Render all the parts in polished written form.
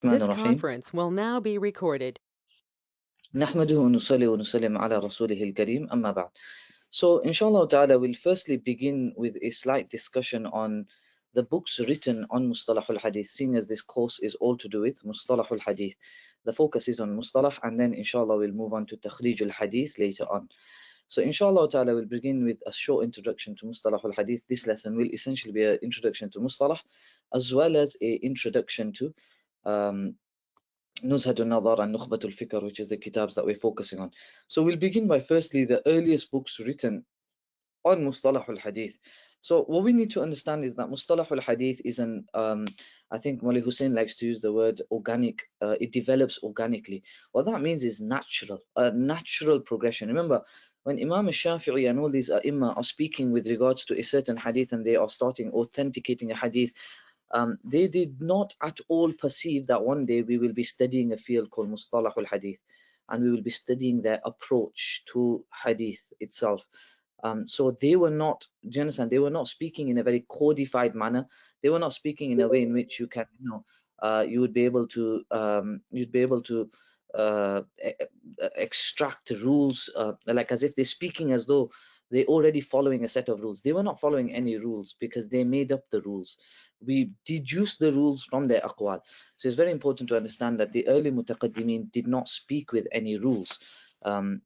الرحمن This الرحيم. conference will now be recorded. نحمده ونصلي ونسلم على رسوله الكريم أما بعد. So inshallah ta'ala we'll firstly begin with a slight discussion on the books written on Mustalah al-Hadith, seeing as this course is all to do with Mustalah al-Hadith. The focus is on Mustalah, and then inshallah we'll move on to Takhrij al-Hadith later on. So inshallah ta'ala we'll begin with a short introduction to Mustalah al-Hadith. This lesson will essentially be an introduction to Mustalah as well as a introduction to um, Nuzhat al-Nadar and Nukhbat al-Fikar, which is the kitabs that we're focusing on. So we'll begin by firstly the earliest books written on Mustalah al-Hadith. So what we need to understand is that Mustalah al-Hadith is I think Mawli Hussein likes to use the word organic. It develops organically. What that means is natural, a natural progression. Remember, when Imam al-Shafi'i and all these ai are speaking with regards to a certain hadith and they are starting authenticating a hadith, they did not at all perceive that one day we will be studying a field called Mustalah al-Hadith, and we will be studying their approach to Hadith itself. So they were not, do you understand? They were not speaking in a very codified manner. They were not speaking in a way in which you can, you would be able to, you'd be able to extract rules, like as if they're speaking as though they're already following a set of rules. They were not following any rules because they made up the rules. We deduce the rules from their aqwal. So it's very important to understand that the early mutaqaddimin did not speak with any rules. Um,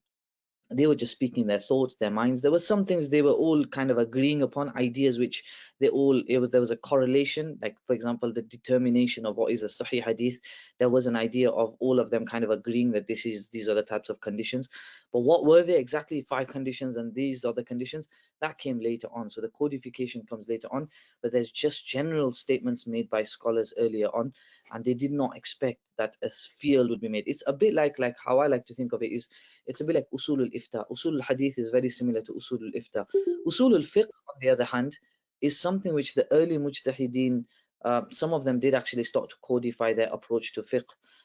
they were just speaking their thoughts, their minds. There were some things they were all kind of agreeing upon, ideas which there was a correlation, like for example the determination of what is a sahih hadith. There was an idea of all of them kind of agreeing that these are the types of conditions, but what were they exactly? Five conditions, and these are the conditions. That came later on, so the codification comes later on, but there's just general statements made by scholars earlier on, and they did not expect that a field would be made. It's a bit like how I like to think of it is, it's a bit like usul al-ifta. Usul al-hadith is very similar to usul al-ifta. Usul al-fiqh, on the other hand, is something which the early mujtahideen, some of them did actually start to codify their approach to fiqh,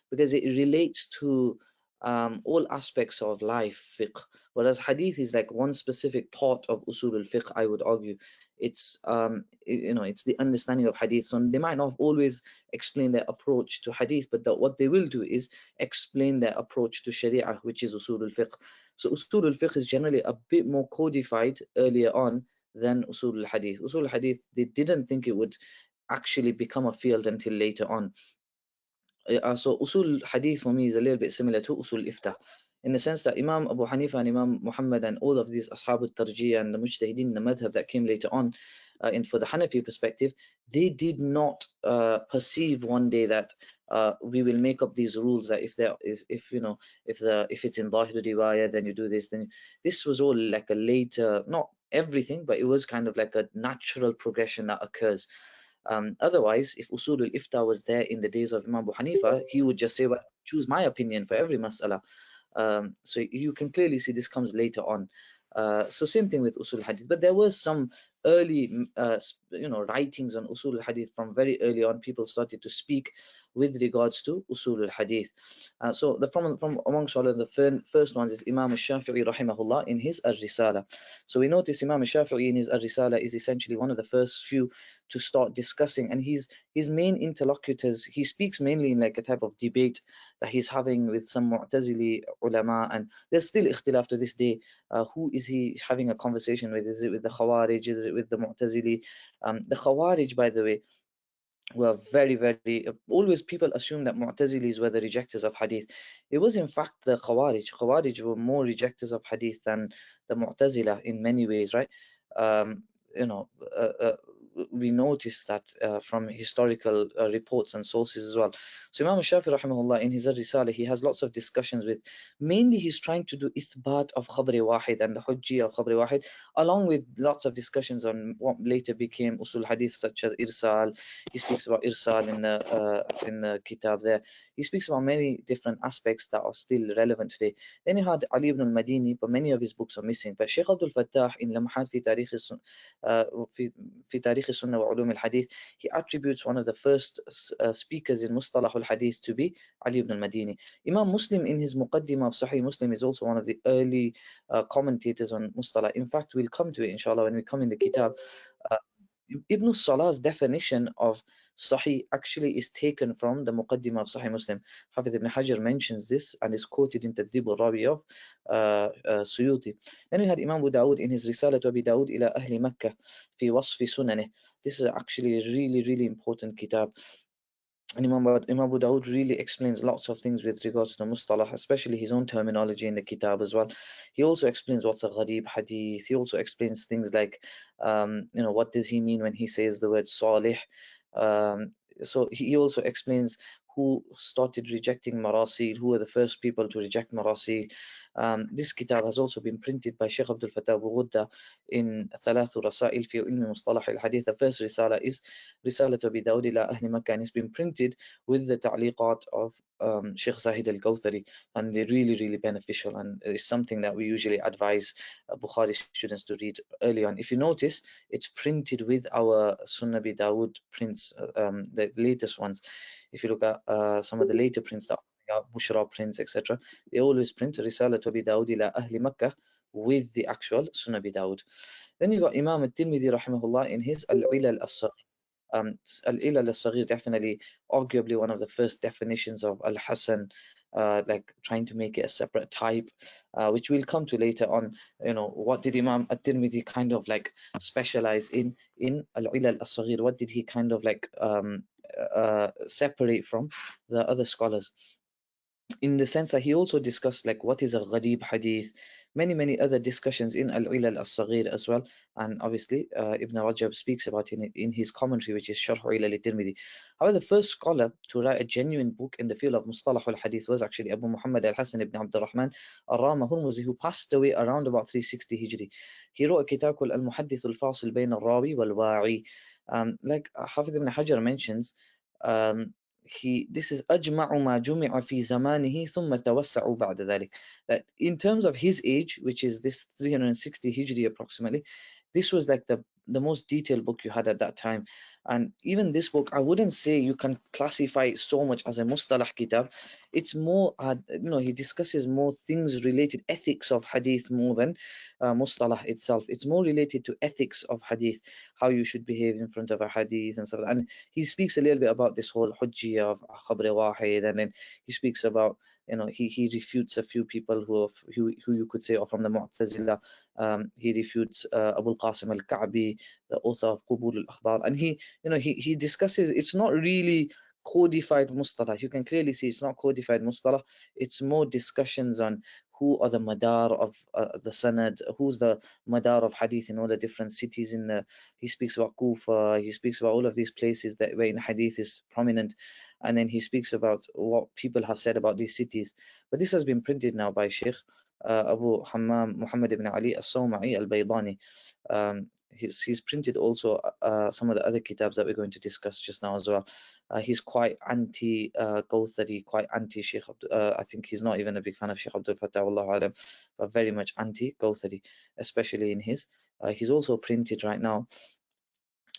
because it relates to all aspects of life, fiqh. Whereas hadith is like one specific part of usul al-fiqh, I would argue. It's the understanding of hadith. So they might not always explain their approach to hadith, but what they will do is explain their approach to Sharia, which is usul al-fiqh. So usul al-fiqh is generally a bit more codified earlier on than usul al-hadith. Usul al-hadith, they didn't think it would actually become a field until later on. So usul hadith for me is a little bit similar to usul iftah, in the sense that Imam Abu Hanifa and Imam Muhammad and all of these ashab al-tarjih and the mujtahideen, the madhab that came later on, for the Hanafi perspective, they did not perceive one day that we will make up these rules that if there is, if you know, if it's in Zahir riwayah, then you do this. Then this was all like a later, not everything, but it was kind of like a natural progression that occurs. Otherwise, if usul al-ifta was there in the days of Imam Abu Hanifa, he would just say, well, choose my opinion for every mas'ala. So you can clearly see this comes later on. So same thing with usul hadith, but there was some early, writings on usul hadith from very early on. People started to speak with regards to usul al-hadith. So from amongst all of the first ones is Imam al-Shafi'i rahimahullah in his al-Risala. So we notice Imam al-Shafi'i in his al-Risala is essentially one of the first few to start discussing, and his main interlocutors, he speaks mainly in like a type of debate that he's having with some Mu'tazili ulama, and there's still ikhtilaf to this day. Who is he having a conversation with? Is it with the Khawarij? Is it with the Mu'tazili? The Khawarij, by the way, were very, always people assume that Mu'tazilis were the rejectors of hadith. It was in fact the Khawarij. Khawarij were more rejectors of hadith than the Mu'tazila in many ways, right? Um, you know, uh, uh, we notice that from historical reports and sources as well. So Imam Shafi rahimahullah in his Risala, he has lots of discussions with, mainly he's trying to do ithbat of Khabri Wahid and the Hujji of Khabri Wahid, along with lots of discussions on what later became Usul Hadith, such as Irsal. He speaks about Irsal in the kitab there. He speaks about many different aspects that are still relevant today. Then you had Ali ibn al-Madini, but many of his books are missing. But Sheikh Abdul Fattah in Lamhat fi Tarikh في تاريخ السنة وعلوم الحديث, he attributes one of the first speakers in Mustalah al-Hadith to be Ali ibn al-Madini. Imam Muslim in his Muqaddimah of Sahih Muslim is also one of the early commentators on Mustalah. In fact, we'll come to it inshallah when we come in the kitab. Ibn Salah's definition of Sahih actually is taken from the Muqaddimah of Sahih Muslim. Hafiz ibn Hajar mentions this and is quoted in Tadrib al-Rawi of Suyuti. Then we had Imam Abu Dawud in his Risala to Abi Dawud ila Ahli Makkah fi wasfi sunaneh. This is actually a really, really important kitab. And Imam Abu Dawud really explains lots of things with regards to Mustalah, especially his own terminology in the Kitab as well. He also explains what's a Gharib Hadith. He also explains things like, what does he mean when he says the word Salih. Um, so he also explains who started rejecting Marasil, who were the first people to reject Marasil. This kitab has also been printed by Sheikh Abdul Fattah Abu Ghudda in ثلاث رسائل في علم مصطلح الحديث. The first risala is Risala Abi Dawud ila Ahli Makkah, and it's been printed with the ta'liqat of Sheikh Zahid al-Kawthari, and they're really, really beneficial, and it's something that we usually advise Bukhari students to read early on. If you notice, it's printed with our Sunnah Abi Dawud prints, the latest ones. If you look at some of the later prints that Bushra prints, etc., they always print Risala Abi Dawud ila Ahli Makkah with the actual Sunnah Abi Dawud. Then you got Imam al-Tirmidhi rahimahullah in his Al-Ilal as-Saghir. Al-Ilal as-Saghir, definitely, arguably one of the first definitions of Al-Hasan, like trying to make it a separate type, which we'll come to later on. What did Imam at-Tirmidhi kind of like specialize in Al-Ilal as-Saghir? What did he kind of like separate from the other scholars? In the sense that he also discussed like what is a gharib hadith, many other discussions in al-ilal as-saghir as well, and obviously Ibn Rajab speaks about it in his commentary, which is Sharh Ilal al-Tirmidhi. However, the first scholar to write a genuine book in the field of mustalah al-hadith was actually Abu Muhammad al-Hasan ibn Abd al-Rahman al-Rama Hurmuzi, who passed away around about 360 Hijri. He wrote a kitab called Al-Muhaddith al-Fasil Bayn al-Rawi wal-Wa'i. Like Hafiz ibn Hajar mentions, um, this is أجمع ما جمع في زمانه ثم توسع بعد ذلك, that in terms of his age, which is this 360 Hijri approximately, this was like the most detailed book you had at that time. And even this book, I wouldn't say you can classify it so much as a mustalah kitab. It's more, he discusses more things related, ethics of hadith, more than mustalah itself. It's more related to ethics of hadith, how you should behave in front of a hadith and stuff. And he speaks a little bit about this whole hujjiyah of khabr wahid, and then he speaks about, he refutes a few people who you could say are from the Mu'tazila. He refutes Abu al-Qasim al-Ka'bi, the author of Qubul al-Akhbar, and he discusses, it's not really codified mustalah. You can clearly see it's not codified mustalah. It's more discussions on who are the madar of the sanad, who's the madar of hadith in all the different cities in the. He speaks about Kufa, he speaks about all of these places that where in hadith is prominent, and then he speaks about what people have said about these cities. But this has been printed now by Sheikh Abu Hammam Muhammad ibn Ali al-Sawma'i al-Baydani. He's printed also some of the other kitabs that we're going to discuss just now as well. He's quite anti Kawthari, quite anti Sheikh I think he's not even a big fan of Sheikh Abdul Fattah, wallahu alam, but very much anti Kawthari, especially in his. He's also printed right now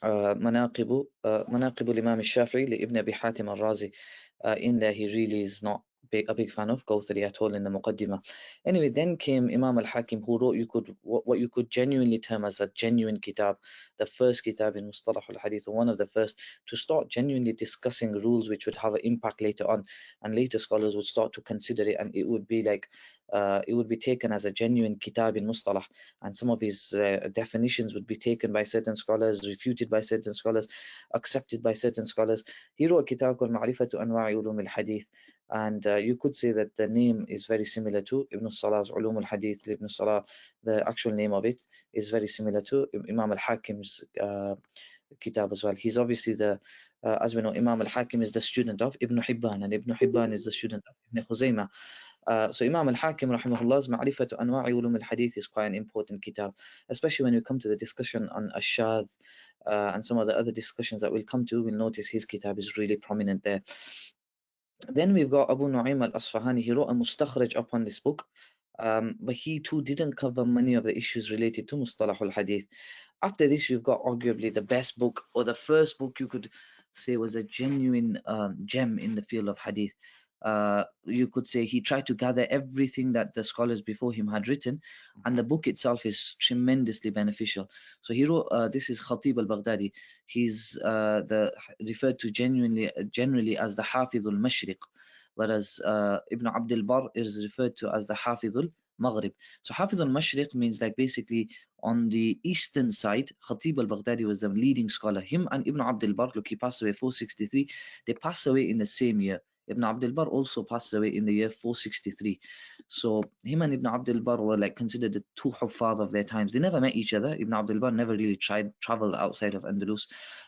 مناقب الإمام الشافعي لابن أبي حاتم الرازي. In there, he really is not a big fan of Kawthari at all in the Muqaddimah. Anyway, then came Imam al-Hakim, who wrote what you could genuinely term as a genuine kitab, the first kitab in Mustalah al-Hadith, one of the first to start genuinely discussing rules which would have an impact later on, and later scholars would start to consider it, and it would be like it would be taken as a genuine kitab in Mustalah, and some of his definitions would be taken by certain scholars, refuted by certain scholars, accepted by certain scholars. He wrote a kitab called Ma'rifatu Anwa'i Ulum al-Hadith, and you could say that the name is very similar to Ibn Salah's Ulum al-Hadith. Ibn Salah, the actual name of it is very similar to Imam al-Hakim's kitab as well. He's obviously as we know, Imam al-Hakim is the student of Ibn Hibban, and Ibn Hibban is the student of Ibn Khuzaymah. So Imam al-Hakim rahimahullah's Ma'rifatu Anwa'i Ulum al-Hadith is quite an important kitab, especially when we come to the discussion on Ashadh and some of the other discussions that we'll come to. We'll notice his kitab is really prominent there. Then we've got Abu Nu'aym al-Asfahani. He wrote a mustakhraj upon this book, but he too didn't cover many of the issues related to Mustalah al-Hadith. After this, you've got arguably the best book, or the first book you could say was a genuine gem in the field of Hadith. you could say he tried to gather everything that the scholars before him had written, and the book itself is tremendously beneficial. So he wrote, this is Khatib al-Baghdadi. He's the referred to generally as the Hafidh al-Mashriq, whereas Ibn Abdul Barr is referred to as the Hafidh al-Maghrib. So Hafidh al-Mashriq means like basically on the eastern side. Khatib al-Baghdadi was the leading scholar. Him and Ibn Abdul Barr, look, he passed away 463. They passed away in the same year. Ibn Abdul Barr also passed away in the year 463. So him and Ibn Abdul Barr were like considered the two huffaz of their times. They never met each other. Ibn Abdul Barr never really traveled outside of Andalus,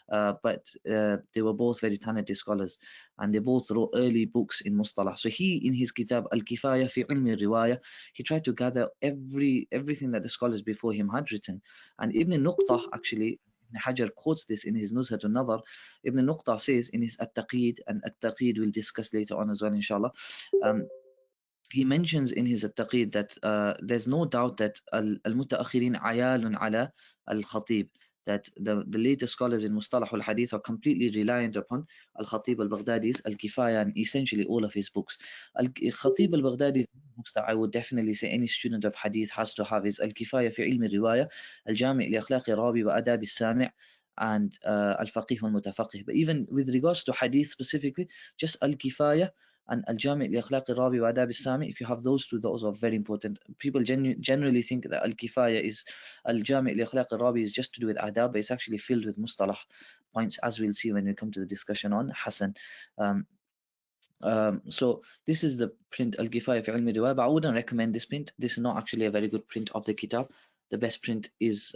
but they were both very talented scholars, and they both wrote early books in Mustalah. So he, in his kitab Al-Kifaya fi Ilmi Riwaya, he tried to gather everything that the scholars before him had written. And Ibn Nuqtah actually, Ibn Hajar quotes this in his Nuzhat al-Nadar. Ibn Nuqtah says in his At-Taqid, and At-Taqid we'll discuss later on as well, inshallah. Um, he mentions in his At-Taqid that there's no doubt that al-mutaakhirin ayalun ala al-Khatib, that the later scholars in Mustalah al-Hadith are completely reliant upon al-Khatib al-Baghdadi's al-Kifaya and essentially all of his books. Al-Khatib al-Baghdadi's books that I would definitely say any student of Hadith has to have is Al-Kifaya fi ilmi riwaya, Al-Jami' li akhlaqi rawi wa adab al-sami', and Al-Faqih wal-Mutafaqih. But even with regards to Hadith specifically, just Al-Kifaya and Al-Jami' li Akhlaq al-Rawi wa Adab al-Sami, if you have those two, those are very important. People generally think that Al-Kifaya is Al-Jami' li Akhlaq al-Rawi is just to do with adab, but it's actually filled with mustalah points, as we'll see when we come to the discussion on Hasan. Um, so this is the print Al-Kifaya fi Ilmi Riwaya, but I wouldn't recommend this print. This is not actually a very good print of the kitab. The best print is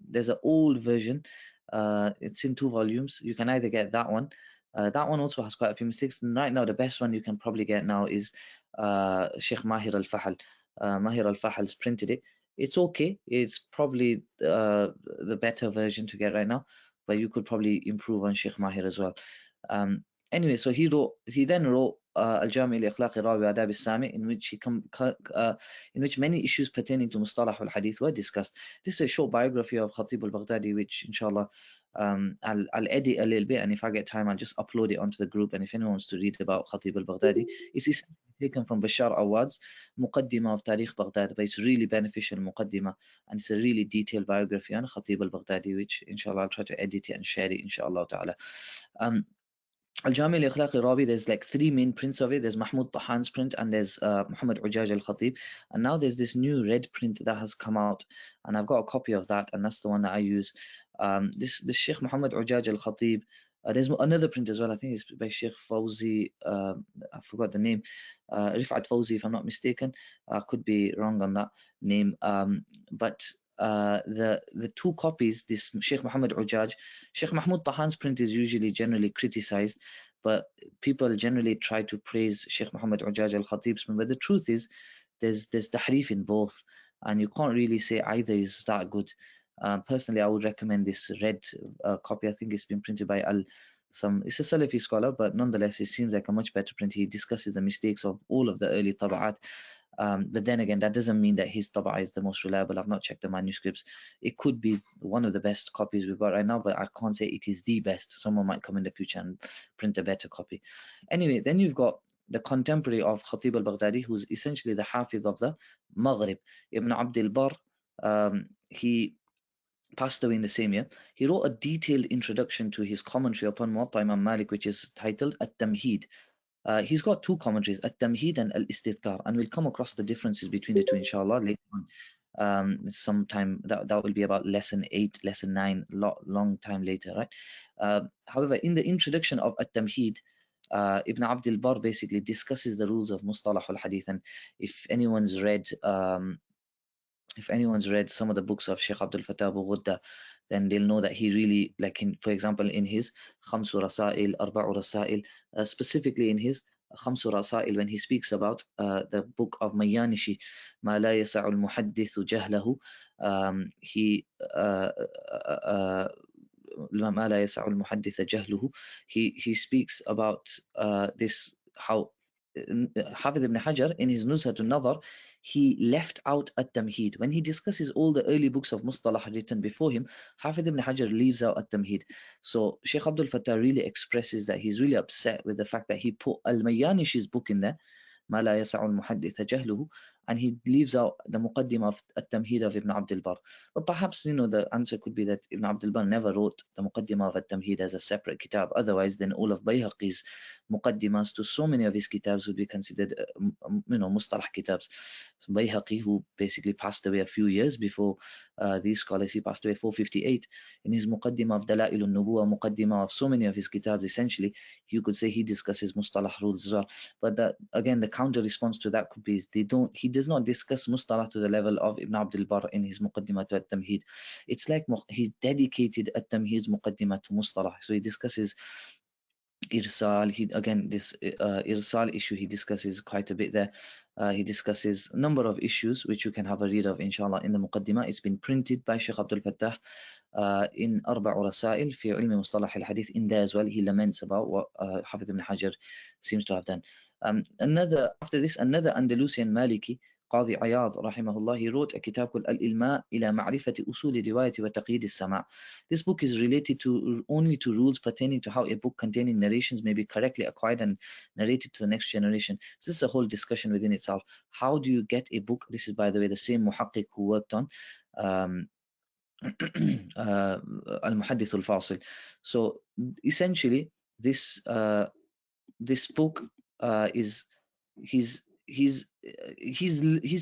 there's an old version. It's in 2 volumes. You can either get that one. That one also has quite a few mistakes. And right now, the best one you can probably get now is Sheikh Mahir al-Fahal. Mahir al-Fahal's printed it. It's okay. It's probably the better version to get right now, but you could probably improve on Sheikh Mahir as well. Um, Anyway, so he then wrote Al-Jami' li Akhlaq Rawi wa Adab al-Sami, in which many issues pertaining to Mustalah al-Hadith were discussed. This is a short biography of Khatib al-Baghdadi, which inshallah I'll edit a little bit, and if I get time, I'll just upload it onto the group. And if anyone wants to read about Khatib al-Baghdadi, it's essentially taken from Bashar Awad's Muqaddimah of Tarikh Baghdad, but it's really beneficial Muqaddimah, and it's a really detailed biography on Khatib al-Baghdadi, which inshallah I'll try to edit it and share it inshallah ta'ala. Um, Al-Jami al-Akhlaq al-Rawi, there's like 3 main prints of it. There's Mahmud Tahan's print, and there's Muhammad Ujaj al-Khatib. And now there's this new red print that has come out, and I've got a copy of that, and that's the one that I use. This Sheikh Muhammad Ujaj al-Khatib. There's another print as well. I think it's by Sheikh Fawzi. I forgot the name. Rifat Fawzi, if I'm not mistaken. Could be wrong on that name. But the 2 copies, this Sheikh Muhammad Ujaj, Sheikh Mahmud Tahan's print is usually generally criticized, but people generally try to praise Sheikh Muhammad Ujaj al-Khatib's print. But the truth is, there's tahrif in both, and you can't really say either is that good. Personally, I would recommend this red copy. I think it's been printed by it's a Salafi scholar, but nonetheless, it seems like a much better print. He discusses the mistakes of all of the early taba'at. But then again, that doesn't mean that his taba'a is the most reliable. I've not checked the manuscripts. It could be one of the best copies we've got right now, but I can't say it is the best. Someone might come in the future and print a better copy. Anyway, then you've got the contemporary of Khatib al-Baghdadi, who's essentially the Hafiz of the Maghrib, Ibn Abdul Barr. He passed away in the same year. He wrote a detailed introduction to his commentary upon Muwatta Imam Malik, which is titled At-Tamheed. He's got 2 commentaries, At-Tamheed and Al-Istidhkar, and we'll come across the differences between the two, inshallah, later on. Sometime that will be about lesson 8, lesson 9, long time later, right? However, in the introduction of At-Tamheed, Ibn Abdul Barr basically discusses the rules of Mustalah al-Hadith, and if anyone's read some of the books of Sheikh Abdul Fattah Abu Ghudda, then they'll know that he really, like for example, in his Khamsu Rasail, Arba'u Rasail, specifically in his Khamsu Rasail, when he speaks about the book of Mayanishi, Ma la yasa'u al-muhaddithu jahlahu, he ما لا يسع المحدث جهله. He speaks about this, how Hafid ibn Hajar, in his Nuzhat al-Nadar, he left out at-Tamheed. When he discusses all the early books of Mustalah written before him, Hafid ibn Hajar leaves out at-Tamheed. So Sheikh Abdul Fattah really expresses that he's really upset with the fact that he put Al-Mayyanishi's book in there, ما لا يسع المحدث جهله, and he leaves out the Muqaddimah of At-Tamheed of Ibn Abdul Barr. But perhaps, the answer could be that Ibn Abdul Barr never wrote the Muqaddimah of At-Tamheed as a separate kitab. Otherwise, then all of Bayhaqi's Muqaddimas to so many of his kitabs would be considered, Mustalah kitabs. So Bayhaqi, who basically passed away a few years before these scholars, he passed away 458. In his Muqaddimah of Dala'il al-Nubuwa, Muqaddimah of so many of his kitabs, essentially, you could say he discusses Mustalah rules as well. But that, again, the counter response to that could be is he does not discuss Mustalah to the level of Ibn Abdul Barr in his Muqaddimah to At-Tamheed. It's like he dedicated At-Tamheed's Muqaddimah to Mustalah. So he discusses Irsal. This Irsal issue he discusses quite a bit there. He discusses a number of issues which you can have a read of, inshallah, in the Muqaddimah. It's been printed by Sheikh Abdul Fattah in أربع رسائل في علم مصطلح الحديث. In there as well, he laments about what Hafid ibn Hajar seems to have done. Another Andalusian Maliki, Qadi Ayad rahimahullah, he wrote a kitab called Al-Ilma ila Ma'rifati Usuli Riwayati wa Taqyid al-Sama'. This book is related to only to rules pertaining to how a book containing narrations may be correctly acquired and narrated to the next generation. So this is a whole discussion within itself. How do you get a book? This is, by the way, the same muhaqqiq who worked on Al-Muhaddith al-Fasil. So essentially, this book is he's he's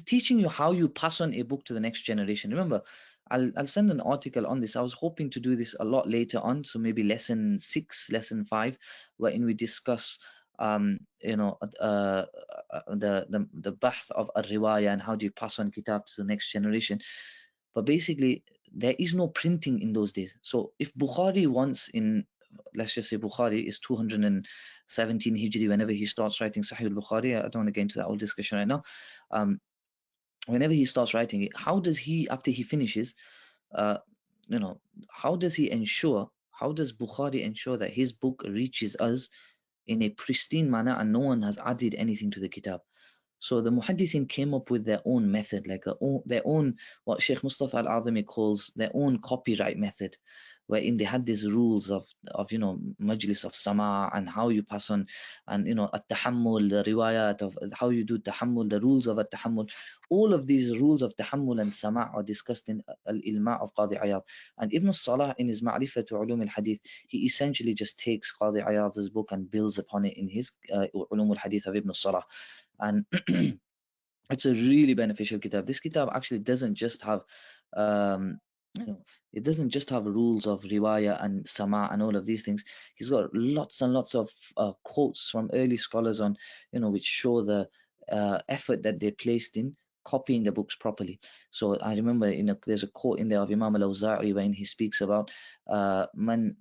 teaching you how you pass on a book to the next generation. Remember, I'll send an article on this. I was hoping to do this a lot later on, so maybe lesson 6, lesson 5, wherein we discuss the bahth of a riwayah and how do you pass on kitab to the next generation. But basically, there is no printing in those days. So if Bukhari wants, in let's just say Bukhari is 217 Hijri, whenever he starts writing Sahih al-Bukhari, I don't want to get into that whole discussion right now. Whenever he starts writing it, how does he, after he finishes, uh, how does Bukhari ensure that his book reaches us in a pristine manner and no one has added anything to the kitab? So the muhaddithin came up with their own method, like their own, what Sheikh Mustafa Al-Azami calls their own copyright method, wherein they had these rules of majlis of sama and how you pass on, and at-tahammul, the riwayat of how you do tahammul, the rules of at-tahammul. All of these rules of tahammul and sama are discussed in Al-Ilma of Qadi Ayad. And Ibn Salah, in his Ma'rifatu Ulum al-Hadith, he essentially just takes Qadi Ayad's book and builds upon it in his Ulum al-Hadith of Ibn Salah. And it's a really beneficial kitab. This kitab actually doesn't just have um, it doesn't just have rules of riwayah and sama and all of these things. He's got lots and lots of quotes from early scholars on, which show the effort that they placed in copying the books properly. So I remember, there's a quote in there of Imam al-Awza'i when he speaks about man,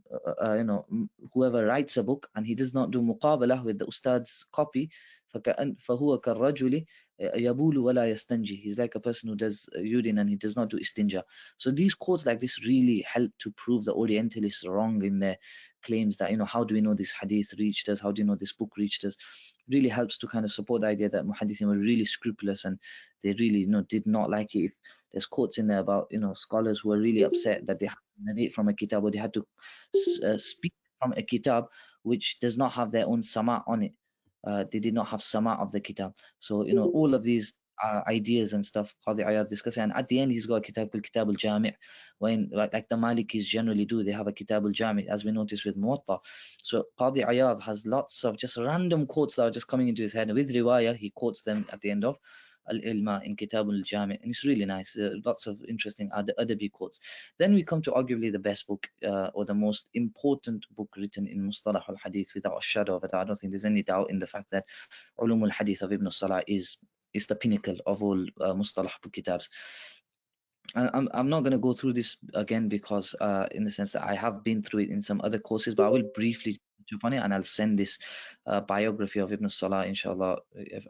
whoever writes a book and he does not do muqabalah with the ustad's copy, فهو كالرجل يبول ولا يستنجي. He's like a person who does urine and he does not do istinja. So these quotes like this really help to prove the Orientalists wrong in their claims that, how do we know this hadith reached us? How do you know this book reached us? Really helps to kind of support the idea that muhaddithin were really scrupulous and they really, did not like it. If there's quotes in there about, scholars who were really upset that they had to narrate from a kitab, or they had to speak from a kitab which does not have their own sama on it. They did not have sama of the kitab. So, all of these ideas and stuff, Qadi Ayad discussing. And at the end, he's got a kitab called Kitab al-Jami', when, like the Malikis generally do, they have a Kitab al-Jami', as we noticed with Muwatta. So Qadi Ayad has lots of just random quotes that are just coming into his head. With riwayah, he quotes them at the end of Al-Ilma in Kitab al-Jami', and it's really nice. Lots of interesting adabi quotes. Then we come to arguably the best book, or the most important book written in Mustalah al-Hadith, without a shadow of a doubt. I don't think there's any doubt in the fact that Ulum al-Hadith of Ibn Salah is the pinnacle of all Mustalah book kitabs. I'm not going to go through this again because, in the sense that I have been through it in some other courses, but I will briefly touch upon it, and I'll send this biography of Ibn Salah, inshallah,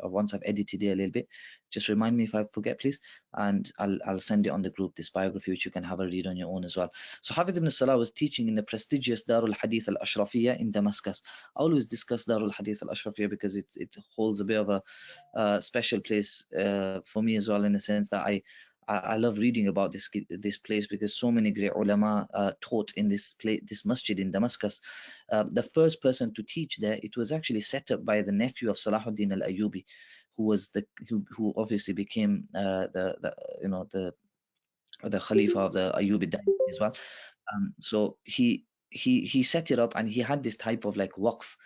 once I've edited it a little bit. Just remind me if I forget, please, and I'll send it on the group, this biography, which you can have a read on your own as well. So Hafiz ibn Salah was teaching in the prestigious Darul Hadith al-Ashrafiyya in Damascus. I always discuss Darul Hadith al-Ashrafiyya because it holds a bit of a special place for me as well, in the sense that I love reading about this place, because so many great ulama taught in this masjid in Damascus. The first person to teach there, it was actually set up by the nephew of Salahuddin al-Ayyubi, who obviously became the you know the Khalifa of the Ayyubi dynasty as well. So he set it up, and he had this type of like waqf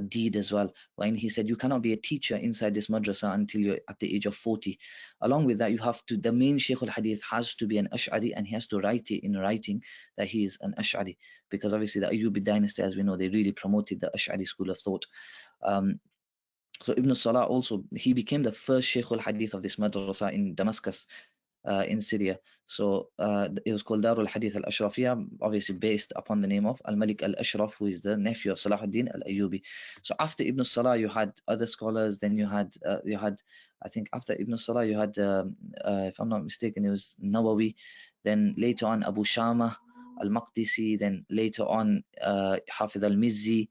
deed as well, when he said you cannot be a teacher inside this madrasa until you're at the age of 40. Along with that, you have to, the main Shaykh al-Hadith has to be an Ash'ari, and he has to write it in writing that he is an Ash'ari, because obviously the Ayyubi dynasty, as we know, they really promoted the Ash'ari school of thought. Um, so Ibn Salah also, he became the first Shaykh al-Hadith of this madrasa in Damascus, in Syria. So it was called Darul Hadith al Ashrafiyya, obviously based upon the name of Al Malik al Ashraf, who is the nephew of Salahuddin al Ayyubi. So after Ibn Salah, you had other scholars. Then you had, I think after Ibn Salah, you had, if I'm not mistaken, it was Nawawi. Then later on Abu Shama al Maqdisi. Then later on Hafiz al Mizzi.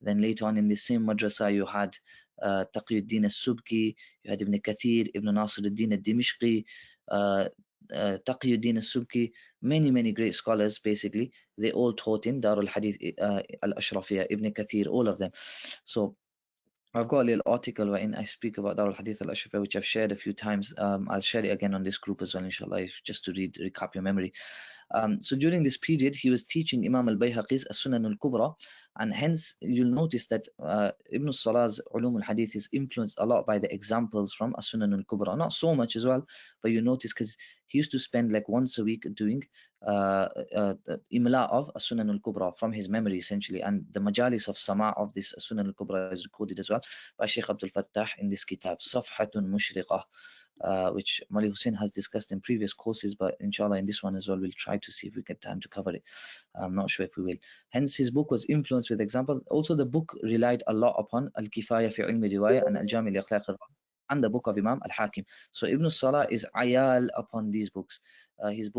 Then later on in the same madrasa, you had Taqiyuddin al-Subki, you had Ibn Kathir, Ibn Nasir al-Din al-Dimishqi, uh, Taqiyuddin al-Subki, many great scholars. Basically, they all taught in Darul Hadith al-Ashrafiyya, Ibn Kathir, all of them. So I've got a little article wherein I speak about Darul Hadith al-Ashrafiyya, which I've shared a few times. I'll share it again on this group as well, inshallah, just to recap your memory. So during this period, he was teaching Imam al-Bayhaqi's As-Sunan al-Kubra, and hence you'll notice that Ibn Salah's Ulum al-Hadith is influenced a lot by the examples from As-Sunan al-Kubra. Not so much as well, but you notice because he used to spend like once a week doing imla of As-Sunan al-Kubra from his memory, essentially, and the majalis of sama of this As-Sunan al-Kubra is recorded as well by Sheikh Abdul Fattah in this kitab, Safhatun Mushriqah, which Mali Hussein has discussed in previous courses, but inshallah in this one as well, we'll try to see if we get time to cover it. I'm not sure if we will. Hence, his book was influenced with examples. Also, the book relied a lot upon Al-Kifaya fi Ilmi Riwaya and Al-Jami li-Akhlaq al-Rawi, and the book of Imam Al-Hakim. So Ibn Salah is ayal upon these books. His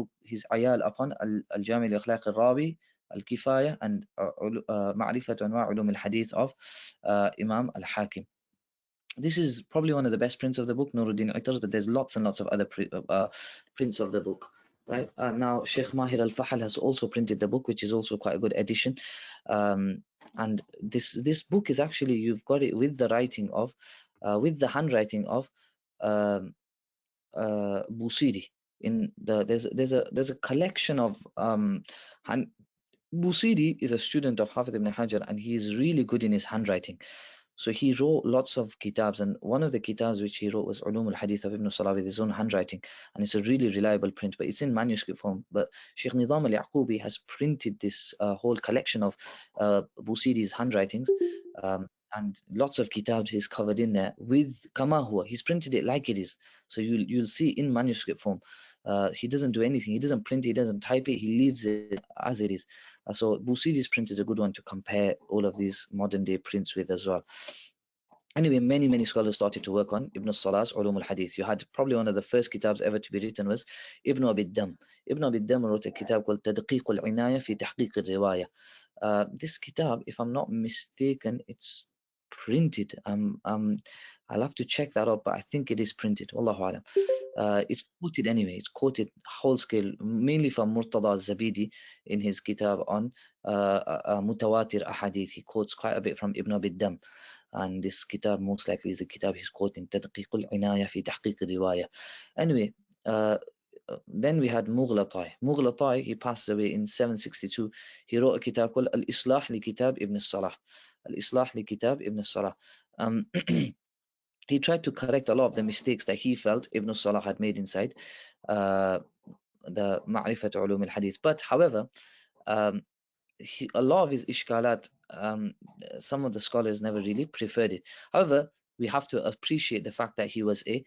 ayal upon Al-Jami li-Akhlaq al-Rawi, Al-Kifaya, and Ma'rifat Anwa' Ulum al-Hadith of Imam Al-Hakim. This is probably one of the best prints of the book, Nuruddin Itar's, but there's lots and lots of other prints of the book. Right now, Sheikh Mahir Al-Fahal has also printed the book, which is also quite a good edition. And this book is actually, you've got it with the writing of, with the handwriting of Busiri. There's a collection of Busiri is a student of Hafid ibn Hajar, and he is really good in his handwriting. So he wrote lots of kitabs, and one of the kitabs which he wrote was Ulum al-Hadith of Ibn Salah with his own handwriting, and it's a really reliable print, but it's in manuscript form. But Sheikh Nizam al-Yaqubi has printed this whole collection of Busiri's handwritings, and lots of kitabs he's covered in there with kama huwa. He's printed it like it is, so you'll see in manuscript form. He doesn't do anything. He doesn't print it. He doesn't type it. He leaves it as it is. So Busiri's print is a good one to compare all of these modern day prints with as well. Anyway, many scholars started to work on Ibn Salah's Ulum al-Hadith. You had probably one of the first kitabs ever to be written was Ibn Abi Dam. Ibn Abi Dam wrote a kitab called Tadqiq al-Inaya fi Tahqiq al-Riwaya. This kitab, if I'm not mistaken, it's printed. I'll have to check that up, but I think it is printed. Wallahu alam. It's quoted anyway. It's quoted whole scale, mainly from Murtada Zabidi in his kitab on Mutawatir Ahadith. He quotes quite a bit from Ibn Abi Dam. And this kitab most likely is the kitab he's quoting, Tadqiq al-Inaya fi Tahqiq al-Riwaya. Anyway, then we had Mughlatay. Mughlatay, he passed away in 762. He wrote a kitab called Al-Islah li Kitab Ibn Salah. Al-Islah li Kitab Ibn Salah. He tried to correct a lot of the mistakes that he felt Ibn Salah had made inside the Ma'rifat Ulum al-Hadith. But however, a lot of his ishkalat, some of the scholars never really preferred it. However, we have to appreciate the fact that he was a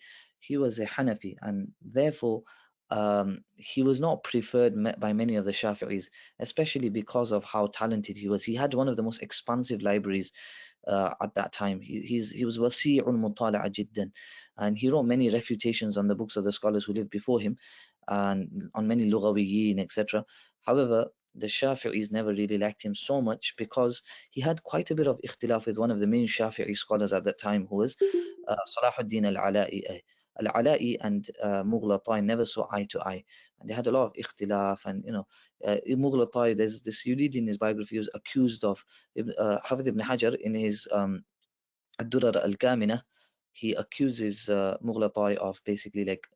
Hanafi, and therefore he was not preferred by many of the Shafi'is, especially because of how talented he was. He had one of the most expansive libraries at that time. He was wasi'ul mutala'a jiddan, and he wrote many refutations on the books of the scholars who lived before him, and on many lughawiyin, etc. However, the Shafi'is never really liked him so much because he had quite a bit of ikhtilaf with one of the main Shafi'i scholars at that time, who was Salahuddin al-Ala'i. Al-Ala'i and Mughlatay never saw eye to eye, and they had a lot of ikhtilaf. And Mughlatay, there's this, you read in his biography, he was accused of Hafid ibn Hajar in his Ad-Durar al-Kamina. He accuses Mughlatay of basically like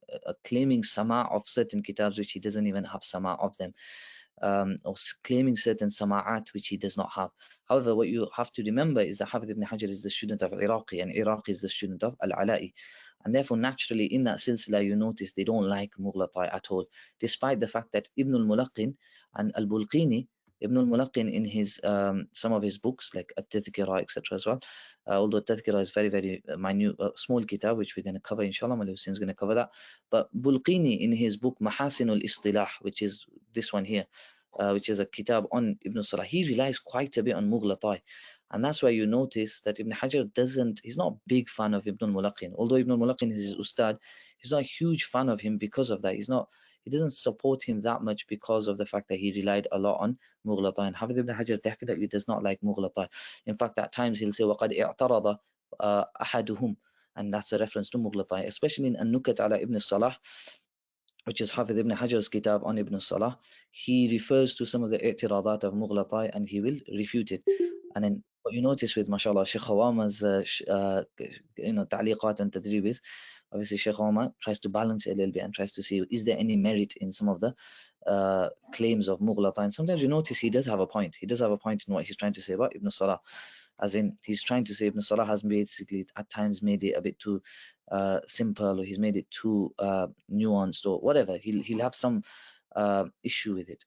claiming sama of certain kitabs which he doesn't even have sama of them, or claiming certain sama'at which he does not have. However, what you have to remember is that Hafid ibn Hajar is the student of Iraqi, and Iraqi is the student of Al-Ala'i. And therefore, naturally, in that silsila, you notice they don't like Mughlatay at all, despite the fact that Ibn al-Mulaqin and al-Bulqini, Ibn al-Mulaqin in his some of his books like At-Tadhkira, etc. as well, although At-Tadhkira is very, very minute, small kitab, which we're going to cover, inshallah. Mali Hussein is going to cover that. But Bulqini in his book Mahasin al-Istilah, which is this one here, which is a kitab on Ibn Salah, he relies quite a bit on Mughlatay. And that's why you notice that Ibn Hajar he's not a big fan of Ibn al-Mulaqin. Although Ibn al-Mulaqin is his ustad, he's not a huge fan of him because of that. He doesn't support him that much because of the fact that he relied a lot on Mughlatay. And Hafid ibn Hajar definitely does not like Mughlatay. In fact, at times he'll say, وَقَدْ اِعْتَرَضَ أَحَدُهُمْ, and that's a reference to Mughlatay, especially in An-Nukat ala Ibn Salah, which is Hafid ibn Hajar's kitab on Ibn Salah. He refers to some of the i'tiradat of Mughlatay and he will refute it. And then what you notice with, mashallah, Sheikh Hawama's ta'liqat and tadrib is, obviously Sheikh Hawama tries to balance it a little bit and tries to see, is there any merit in some of the claims of Mughlatay. And sometimes you notice he does have a point. He does have a point in what he's trying to say about Ibn Salah. As in, he's trying to say Ibn Salah has basically at times made it a bit too simple, or he's made it too nuanced, or whatever. He'll have some issue with it.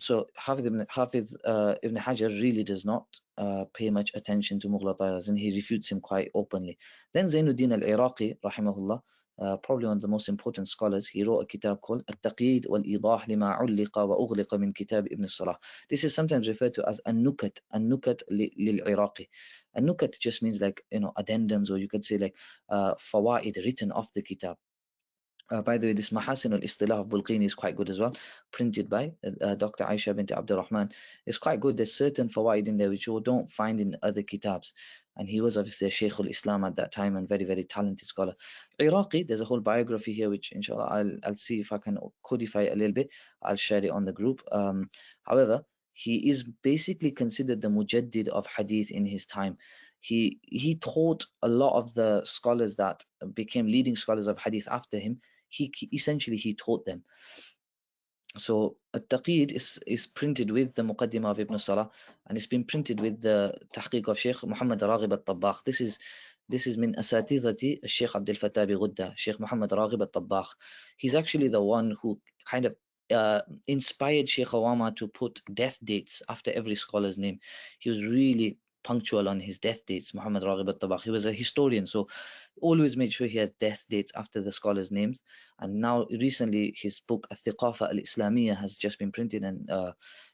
So Ibn Hajar really does not pay much attention to Mughlatay, and he refutes him quite openly. Then Zainuddin al-Iraqi, rahimahullah, probably one of the most important scholars, he wrote a kitab called At-Taqyid wal-Idah lima ulliqa wa ughliqa min kitab Ibn Salah. This is sometimes referred to as An-Nukat, An-Nukat lil-Iraqi. An-Nukat just means like, addendums, or you could say like fawaid written off the kitab. By the way, this Mahasin al-Istilah of Bulqini is quite good as well, printed by Dr. Aisha bint Abdul Rahman. It's quite good. There's certain fawaid in there which you don't find in other kitabs. And he was obviously a Shaykh al-Islam at that time and very, very talented scholar. Iraqi, there's a whole biography here which inshallah I'll see if I can codify it a little bit. I'll share it on the group. However, he is basically considered the mujaddid of hadith in his time. He taught a lot of the scholars that became leading scholars of hadith after him. He essentially he taught them. So At-Taqid is printed with the Muqaddimah of Ibn Salah, and it's been printed with the Tahqiq of Sheikh Muhammad Raghib al-Tabbakh. This is min asatidhati Sheikh Abdul Fattah bi Ghudda, Sheikh Muhammad Raghib al-Tabbakh. He's actually the one who kind of inspired Sheikh Awama to put death dates after every scholar's name. He was really punctual on his death dates, Muhammad Raghib al-Tabakh. He was a historian, so always made sure he has death dates after the scholars' names. And now recently his book Al-Thiqafa al-Islamiyya has just been printed, and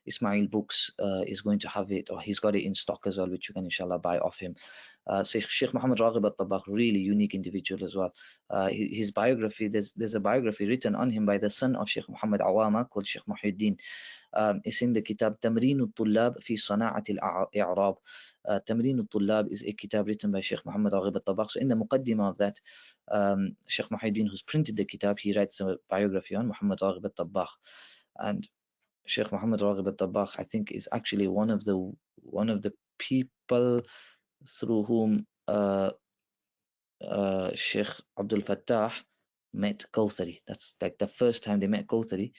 Ismail Books is going to have it, or he's got it in stock as well, which you can inshallah buy off him. So Sheikh Muhammad Raghib al-Tabakh, really unique individual as well. His biography, there's a biography written on him by the son of Sheikh Muhammad Awama called Sheikh Muhyiddin. It's in the kitab Tamreen al-Tullab fi Sana'at al-I'rab. Tamreen al-Tullab is a kitab written by Sheikh Muhammad Raghib al-Tabakh. So in the muqaddimah of that, Sheikh Muhyiddin, who's printed the kitab, he writes a biography on Muhammad Raghib al-Tabakh. And Sheikh Muhammad Raghib al-Tabakh, I think, is actually one of the people through whom Sheikh Abdul Fattah met Kawthari. That's like the first time they met Kawthari.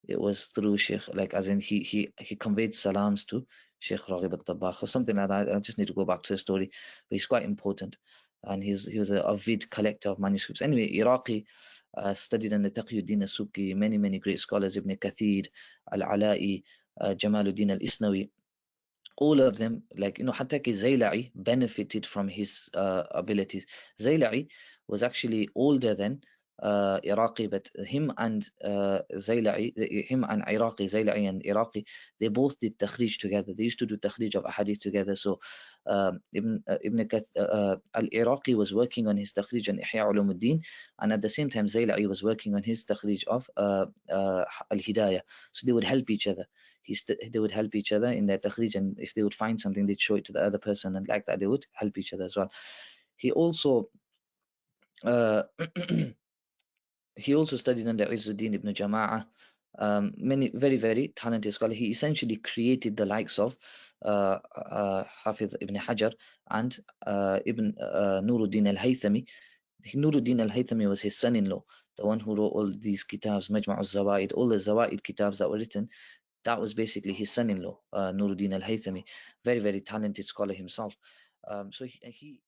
It was through Sheikh, like as in he conveyed salams to Sheikh Raghib al-Tabbakh or something like that. I just need to go back to the story, but he's quite important, and he was a avid collector of manuscripts. Anyway, Iraqi, studied under Taqiyuddin al-Subki, many great scholars, Ibn Kathir, Al-Ala'i, Jamaluddin al-Isnawi. All of them, like, Hatta ki Zayla'i benefited from his abilities. Zayla'i was actually older than Iraqi, but him and Iraqi, Zaylai and Iraqi, they both did takhrij together. They used to do takhrij of ahadith together. So al-Iraqi was working on his takhrij on Ihya Ulumuddin, and at the same time Zaylai was working on his takhrij of al-Hidayah. So they would help each other. They would help each other in their takhrij, and if they would find something, they'd show it to the other person, and like that, they would help each other as well. He also uh, he also studied under Izzuddin ibn Jama'ah. Many very talented scholar. He essentially created the likes of Hafiz ibn Hajar and Ibn Nuruddin al-Haythami. Nuruddin al-Haythami was his son-in-law, the one who wrote all these kitabs, Majma' al-Zawaid, all the Zawaid kitabs that were written. That was basically his son-in-law, Nuruddin al-Haythami. Very talented scholar himself. So he